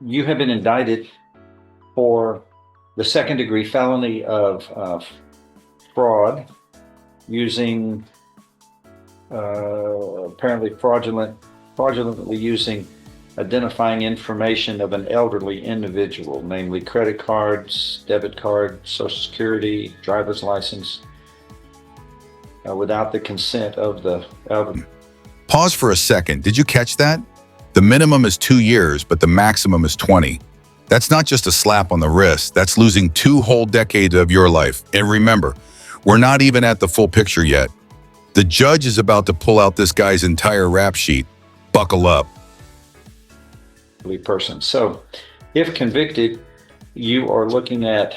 You have been indicted for the second-degree felony of fraud using apparently fraudulently using identifying information of an elderly individual, namely credit cards, debit card, social security, driver's license, without the consent of the elderly. Pause for a second. Did you catch that? The minimum is 2 years, but the maximum is 20. That's not just a slap on the wrist. That's losing 2 whole decades of your life. And remember, we're not even at the full picture yet. The judge is about to pull out this guy's entire rap sheet. Buckle up. Person. So, if convicted, you are looking at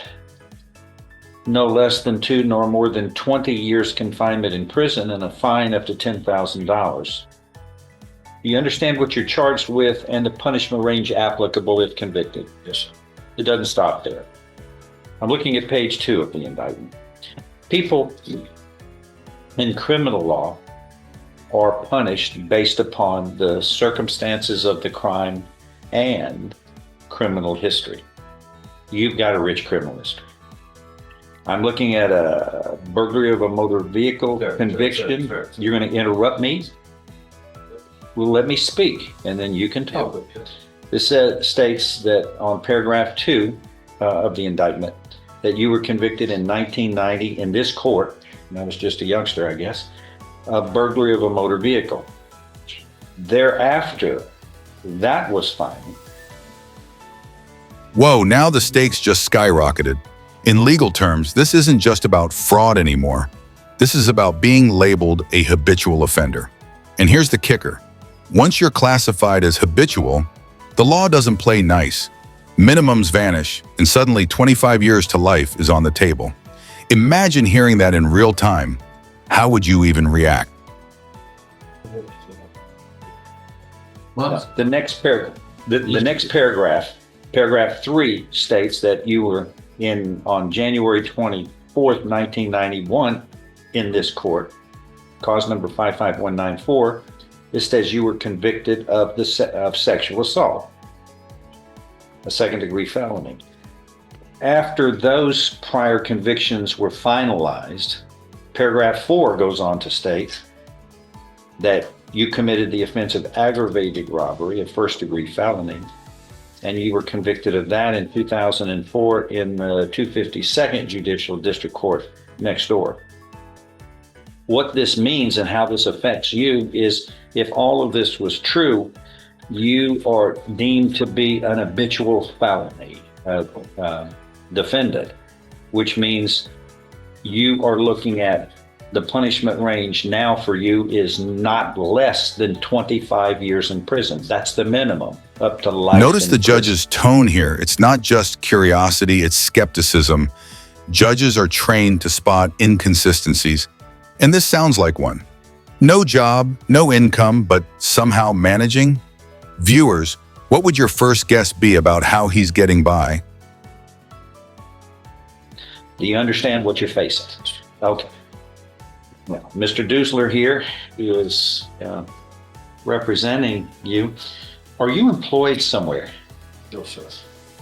no less than 2 nor more than 20 years confinement in prison and a fine up to $10,000. You understand what you're charged with and the punishment range applicable if convicted? Yes. It doesn't stop there. I'm looking at page 2 of the indictment. People in criminal law are punished based upon the circumstances of the crime and criminal history. You've got a rich criminal history. I'm looking at a burglary of a motor vehicle conviction. Sure. You're going to interrupt me? Well, let me speak, and then you can talk. This states that on paragraph 2 of the indictment that you were convicted in 1990 in this court, and I was just a youngster, I guess, of burglary of a motor vehicle. Thereafter, that was fine. Whoa, now the stakes just skyrocketed. In legal terms, this isn't just about fraud anymore. This is about being labeled a habitual offender. And here's the kicker. Once you're classified as habitual, the law doesn't play nice. Minimums vanish, and suddenly 25 years to life is on the table. Imagine hearing that in real time. How would you even react? Well, the next paragraph, paragraph 3 states that you were on January 24th, 1991 in this court, cause number 55194. It says you were convicted of sexual assault, a second-degree felony. After those prior convictions were finalized, paragraph 4 goes on to state that you committed the offense of aggravated robbery, a first-degree felony, and you were convicted of that in 2004 in the 252nd Judicial District Court next door. What this means and how this affects you is, if all of this was true, you are deemed to be an habitual felony defendant, which means you are looking at the punishment range now for you is not less than 25 years in prison. That's the minimum, up to life. Notice the judge's tone here. It's not just curiosity, it's skepticism. Judges are trained to spot inconsistencies, and this sounds like one. No job, no income, but somehow managing? Viewers, what would your first guess be about how he's getting by? Do you understand what you're facing? Okay. Well, Mr. Dusler here is representing you. Are you employed somewhere? No, sir.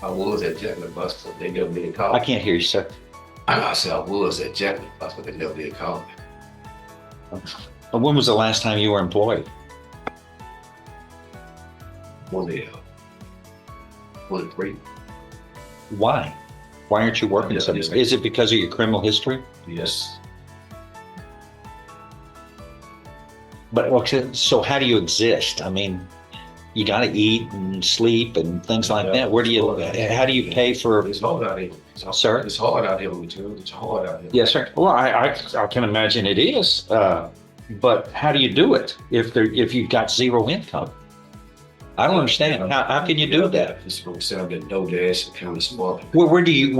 I was at Jack in the Bus, but they never did call I me. can't hear you, sir. I said I was at Jack in the Bus, but they never did call me. When was the last time you were employed? One day, was great. Why? Why aren't you working somewhere? Is it because of your criminal history? Yes. But okay, so how do you exist? I mean, you got to eat and sleep and things like that. Where do you? How do you pay for? It's hard out here. Sir? It's hard out here with you. It's hard out here. Yes, sir. Well, I can imagine it is. But how do you do it if you've got zero income? I don't understand. How can you do that? It's going to sound that no dash kind of smart. Where do you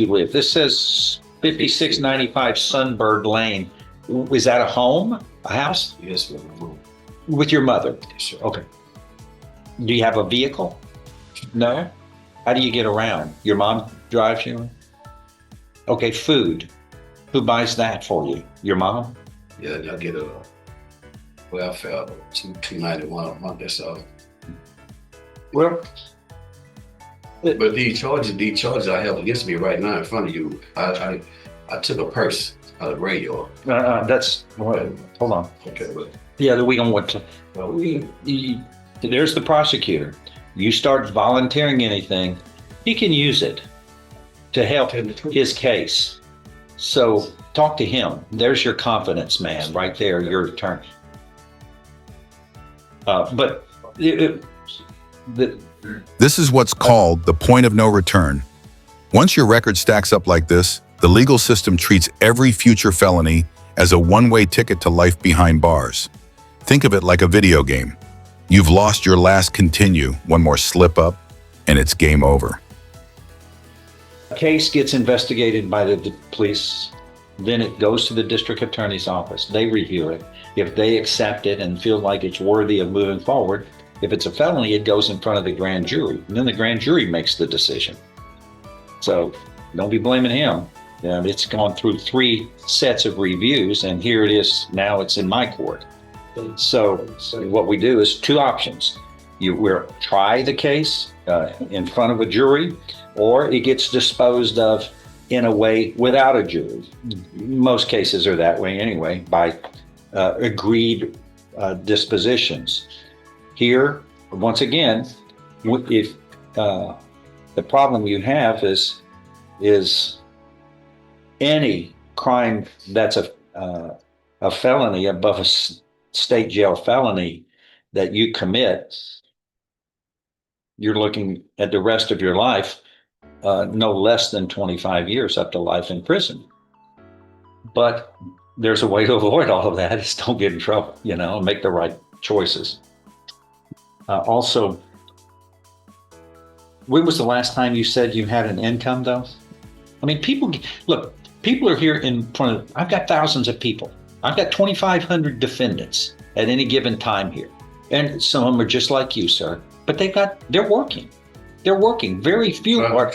live? This says 5695 Sunbird Lane. Is that a home? A house? Yes, with my room. With your mother? Yes, sir. Okay. Do you have a vehicle? No? How do you get around? Your mom drives you? Okay, food. Who buys that for you? Your mom? Yeah, I get a welfare $291 a month. That's all. Well, But these charges I have against me right now in front of you, I took a purse out of the radio. Hold on. Okay, but Yeah, we don't want to. There's the prosecutor. You start volunteering anything, he can use it to help his case. So talk to him. There's your confidence man right there, your attorney. But This is what's called the point of no return. Once your record stacks up like this, the legal system treats every future felony as a one-way ticket to life behind bars. Think of it like a video game. You've lost your last continue, one more slip up, and it's game over. a case gets investigated by the police, then it goes to the district attorney's office. They review it. If they accept it and feel like it's worthy of moving forward, if it's a felony, it goes in front of the grand jury. And then the grand jury makes the decision. So don't be blaming him. It's gone through 3 sets of reviews, and here it is. Now it's in my court. So what we do is 2 options. We'll try the case in front of a jury, or it gets disposed of in a way without a jury. Most cases are that way anyway, by agreed dispositions. Here, once again, if the problem you have is any crime that's a felony above a state jail felony that you commit, you're looking at the rest of your life, no less than 25 years up to life in prison. But there's a way to avoid all of that, is don't get in trouble, and make the right choices. Also, when was the last time you said you had an income, though? I mean, people are here in front of, I've got thousands of people. I've got 2,500 defendants at any given time here. And some of them are just like you, sir, but they're working. They're working. Very few are.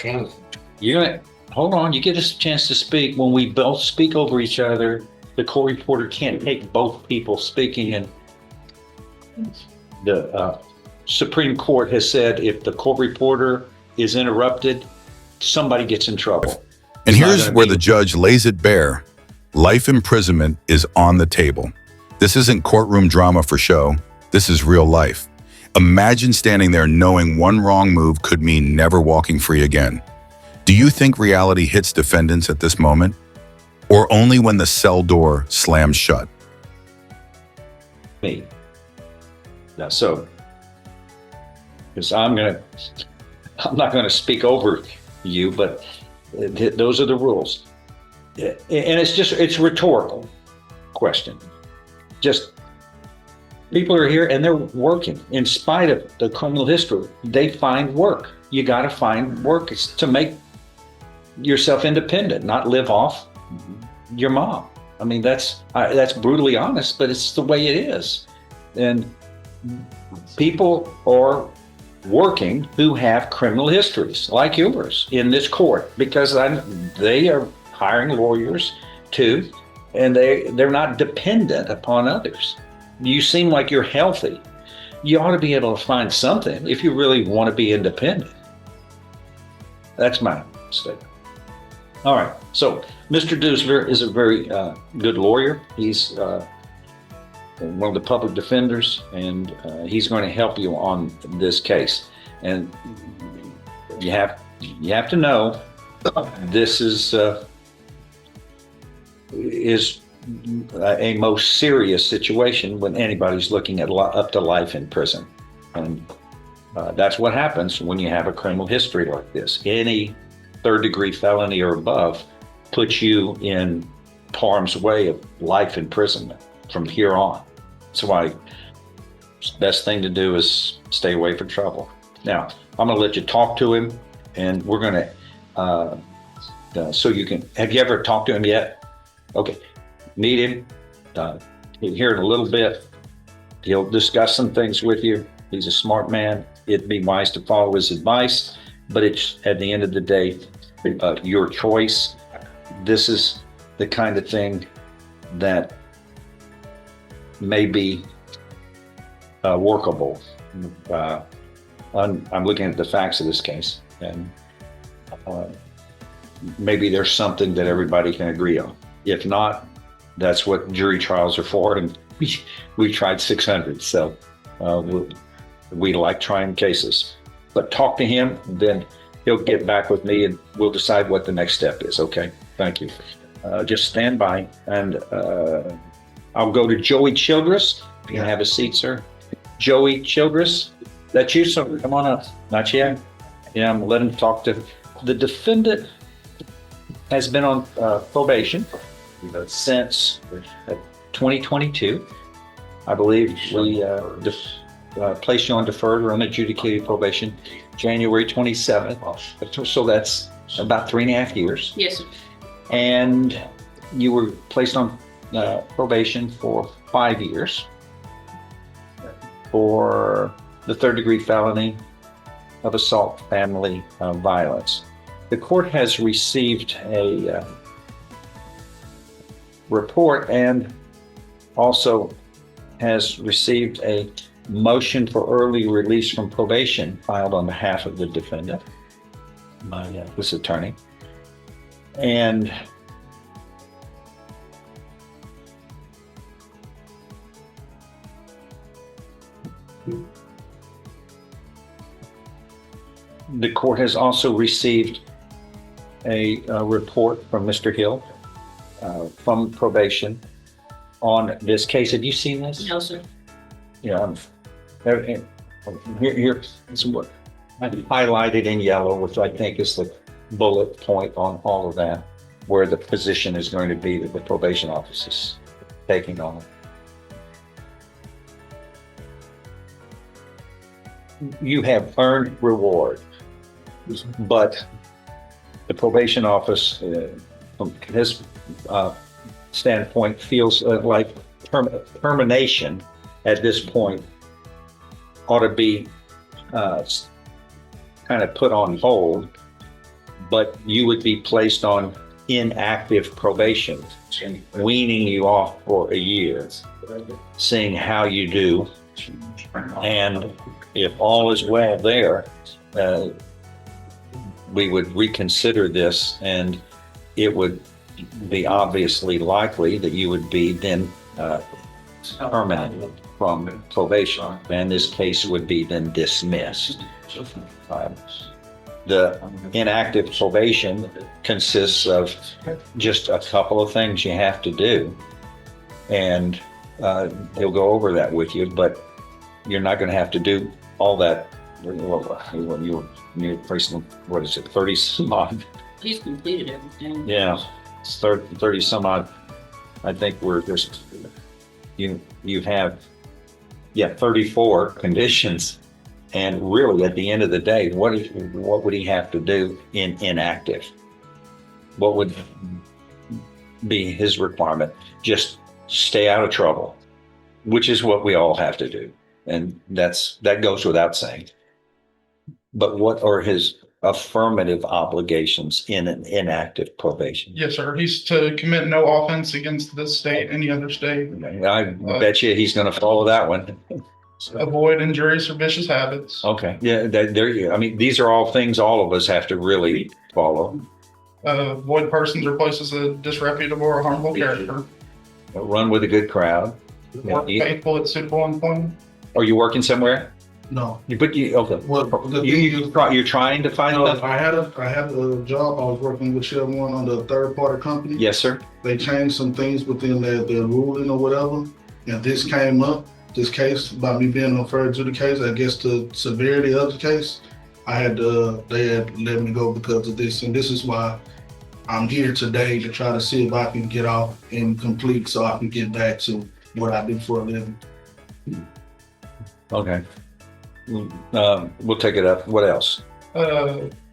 Hold on, you get a chance to speak. When we both speak over each other, the court reporter can't take both people speaking, and the Supreme Court has said if the court reporter is interrupted, somebody gets in trouble. And here's where the judge lays it bare. Life imprisonment is on the table. This isn't courtroom drama for show. This is real life. Imagine standing there knowing one wrong move could mean never walking free again. Do you think reality hits defendants at this moment, or only when the cell door slams shut? Me. Now, so, because I'm not going to speak over you, but those are the rules. And it's rhetorical question. Just people are here and they're working in spite of the criminal history. They find work. You got to find work. It's to make yourself independent, not live off your mom. I mean, that's brutally honest, but it's the way it is. And people are working who have criminal histories like yours in this court, because they are hiring lawyers too, and they're not dependent upon others. You seem like you're healthy. You ought to be able to find something if you really want to be independent. That's my statement. All right, so Mr. Dusler is a very good lawyer. He's one of the public defenders, and he's going to help you on this case. And you have to know this is a most serious situation when anybody's looking at up to life in prison, and that's what happens when you have a criminal history like this. Any third-degree felony or above puts you in harm's way of life imprisonment from here on. That's why the best thing to do is stay away from trouble. Now, I'm going to let you talk to him, and we're going to, so you can, have you ever talked to him yet? Okay, meet him. Here in a little bit, he'll discuss some things with you. He's a smart man. It'd be wise to follow his advice, but it's, at the end of the day, your choice. This is the kind of thing that may be workable. I'm looking at the facts of this case. And uh, maybe there's something that everybody can agree on. If not, that's what jury trials are for, and we tried 600. So we like trying cases. But talk to him, then he'll get back with me, and we'll decide what the next step is. Okay, thank you. Just stand by, and I'll go to Joey Childress. If you can have a seat, sir. Joey Childress, that's you, sir. Come on up. Not yet. Yeah, I'm letting him talk to the defendant. Has been on probation since 2022. I believe we placed you on deferred or unadjudicated probation January 27th. So that's about 3.5 years. Yes, sir. And you were placed on probation for 5 years for the third-degree felony of assault family violence. The court has received a report and also has received a motion for early release from probation filed on behalf of the defendant, this attorney. And the court has also received a report from Mr. Hill from probation on this case. Have you seen this? No, sir. Yeah. Here's what I highlighted in yellow, which I think is the bullet point on all of that, where the position is going to be that the probation office is taking on it. You have earned reward, but the probation office, from his standpoint, feels like termination at this point ought to be kind of put on hold, but you would be placed on inactive probation, weaning you off for a year, seeing how you do. And if all is well there, we would reconsider this, and it would be obviously likely that you would be then terminated from probation, and this case would be then dismissed. The inactive probation consists of just a couple of things you have to do, and he'll go over that with you, but you're not going to have to do all that. You're facing, what is it, 30 some odd? He's completed everything. Yeah, it's 30 some odd. I think you have 34 conditions, and really at the end of the day, what would he have to do in inactive? What would be his requirement? Just stay out of trouble, which is what we all have to do, and that goes without saying. But what are his affirmative obligations in an inactive probation? Yes, sir. He's to commit no offense against this state, any other state. I bet you he's going to follow that one. Avoid injurious or vicious habits. Okay. Yeah. I mean, these are all things all of us have to really follow. Avoid persons or places of disreputable or harmful character. Run with a good crowd. Work faithful at suitable employment. Are you working somewhere? No. Okay. Well, the thing is, You're trying to find no, enough? I had a job. I was working with Chevron on the third-party company. Yes, sir. They changed some things within their ruling or whatever, and this came up. This case about me being referred to the case. I guess the severity of the case, they had let me go because of this, and this is why I'm here today to try to see if I can get off and complete, so I can get back to what I do for a living. Okay. We'll take it up. What else?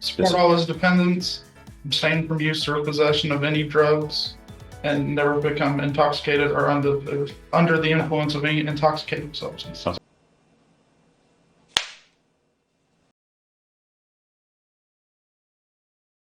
Support all his dependents, abstain from use or possession of any drugs, and never become intoxicated or under the influence of any intoxicating substance.